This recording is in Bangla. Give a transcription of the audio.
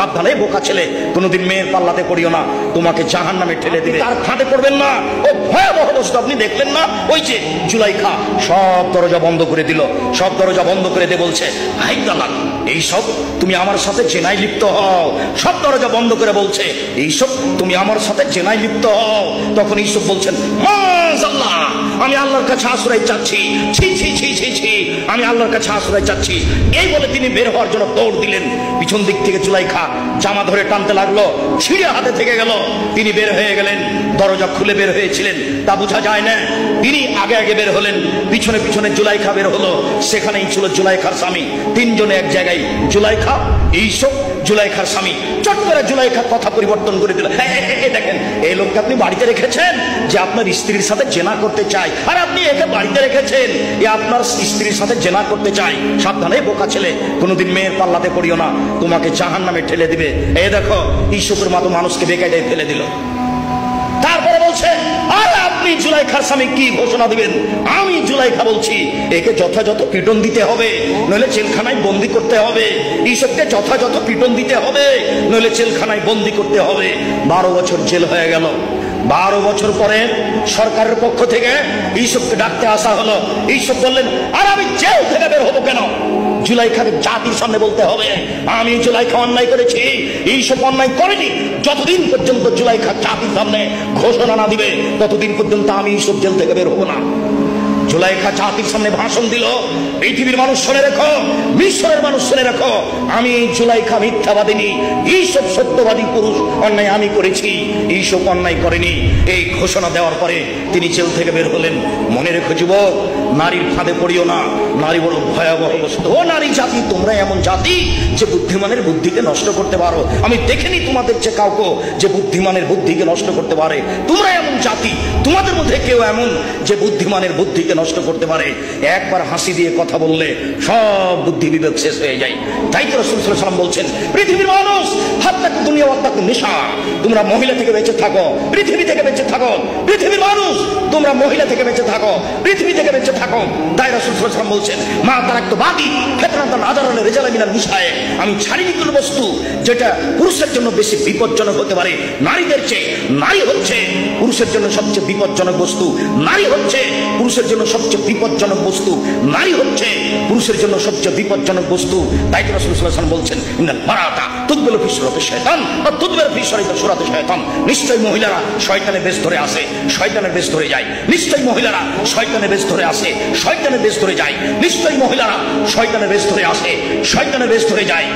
সাবধানে বোকা ছেলে, কোনোদিন মেয়ের পাল্লাতে পড়িও না, তোমাকে জাহান্নামে ঠেলে দিবে। তার ফাঁদে পড়বেন না। ও ভয়াবহ বস্তু, আপনি দেখলেন না? ওই যে জুলাইখা সব দরজা বন্ধ করে দিল, সব দরজা বন্ধ করে দিয়ে বলছে, হাই দালাল, এইসব তুমি আমার সাথে জেনায় লিপ্ত হও। সব দরজা বন্ধ করে বলছে, এইসব তুমি আমার সাথে জেনায় লিপ্ত হও। তখন ইউসুফ বলছেন, মাশাআল্লাহ, আমি আল্লাহর কাছে আশ্রয় চাচ্ছি, ছি ছি ছি ছি ছি, আমি আল্লাহর কাছে আশ্রয় চাচ্ছি। এই বলে তিনি বের হওয়ার জন্য দৌড় দিলেন। পিছন দিক থেকে জুলাইখা জামা ধরে টানতে লাগলো, ছিঁড়ে হাতে থেকে গেল। তিনি বের হয়ে গেলেন, দরজা খুলে বের হয়েছিলেন তা বোঝা যায় না। তিনি আগে আগে বের হলেন, পিছনে পিছনে জুলাইখা বের হলো। সেখানেই ছিল জুলাইখার স্বামী। তিনজনে এক জায়গায়, জুলাইখা, ইউসুফ, জুলাইখার স্বামী। চট করে জুলাইখা কথা পরিবর্তন করে দিল, দেখেন এই লোককে আপনি বাড়িতে রেখেছেন যে আপনার স্ত্রীর সাথে জেনা করতে চায়, আর আপনি একে বাড়িতে রেখেছেন এ আপনার স্ত্রীর সাথে জেনা করতে চায়। সাবধানে বোকা ছেলে, কোনোদিন মেয়ের পাল্লাতে পড়িও না, তোমাকে জাহান্নামে ঠেলে দিবে। এই দেখো ইউসুফের মতো মানুষকে বেকায়দায় ফেলে দিল। তারপরে বলছে, আর আপনি জুলাইখার স্বামী কি ঘোষণা দিবেন? আমি জুলাইখা বলছি, একে যথাযথ পিটন দিতে হবে, নইলে জেলখানায় বন্দি করতে হবে। ইউসুফকে যথাযথ পিটন দিতে হবে, নইলে জেলখানায় বন্দি করতে হবে। 12 বছর জেল হয়ে গেল। 12 বছর পরে সরকারের পক্ষ থেকে ইউসুফকে ডাকতে আসা হলো। ইউসুফ বললেন, আর আমি জেল থেকে বের হবো কেন? জুলাইখাকে জাতির সামনে বলতে হবে, আমি জুলাইখা অন্যায় করেছি, ইউসুফ অন্যায় করেনি। যতদিন পর্যন্ত জুলাইখা জাতির সামনে ঘোষণা না দিবে, ততদিন পর্যন্ত আমি ইউসুফ জেল থেকে বের হবো না। জুলাইখা জাতির সামনে ভাষণ দিল, পৃথিবীর মানুষ শুনে রেখো, মিশরের মানুষ শুনে রেখো, আমি জুলাইখা মিথ্যাবাদিনী, ইউসুফ সত্যবাদী পুরুষ, অন্যায় আমি করেছি, ইউসুফ অন্যায় করেনি। এই ঘোষণা দেওয়ার পরে তিনি জেল থেকে বের হলেন। মনে রেখো যুবক, নারীর ফাঁদে পড়িও না, নারী বড় ভয়াবহ বস্তু। ও নারী জাতি, তোমরা এমন জাতি যে বুদ্ধিমানের বুদ্ধিকে নষ্ট করতে পারো। আমি দেখিনি তোমাদের যে কাউকে যে বুদ্ধিমানের বুদ্ধিকে নষ্ট করতে পারে। তোমরা এমন জাতি, তোমাদের মধ্যে কেউ এমন যে বুদ্ধিমানের বুদ্ধিকে নষ্ট করতে পারে। একবার হাসি দিয়ে কথা বললে সব বুদ্ধি বিবেক শেষ হয়ে যায়। তাই তো রাসূল সাল্লাল্লাহু আলাইহি ওয়াসাল্লাম বলছেন, পৃথিবীর মানুষ হাত্তাকু দুনিয়া ওয়াত্তাকু নিসা, তোমরা মহিলা থেকে বেঁচে থাকো, পৃথিবী থেকে বেঁচে থাকো। পৃথিবীর মানুষ, তোমরা মহিলা থেকে বেঁচে থাকো, পৃথিবী থেকে বেঁচে থাকো। তাই রাসূল সাল্লাল্লাহু আলাইহি ওয়াসাল্লাম বলছেন, মা তারাকতু বাকি ফিতনাতান আযারান রিজালা মিনান নিসায়ে, আমি ছাড়িনি কোন বস্তু যেটা পুরুষের জন্য বেশি বিপজ্জনক হতে পারে নারীদের চেয়ে। নারী হচ্ছে পুরুষের জন্য সবচেয়ে বিপজ্জনক বস্তু। নারী হচ্ছে পুরুষের জন্য সবচেয়ে বিপজ্জনক বস্তু। নারী হচ্ছে পুরুষের জন্য সবচেয়ে বিপজ্জনক বস্তু। তাই তো রাসূল সাল্লাল্লাহু আলাইহি ওয়াসাল্লাম বলছেন, ইন্নাল মারাতা তুদবিলু ফি সুরাতি শায়তান ওয়া তুদবিরু ফি সুরাতি শায়তান, নিশ্চয়ই মহিলারা শয়তানের বেশ ধরে আসে, শয়তানের বেশ ধরে যায়। নিশ্চয়ই মহিলারা শয়তানের বেশ ধরে আসে, শয়তানের বেশ ধরে যায়। নিশ্চয়ই মহিলারা শয়তানের বেশ ধরে আসে, শয়তানের বেশ ধরে যায়।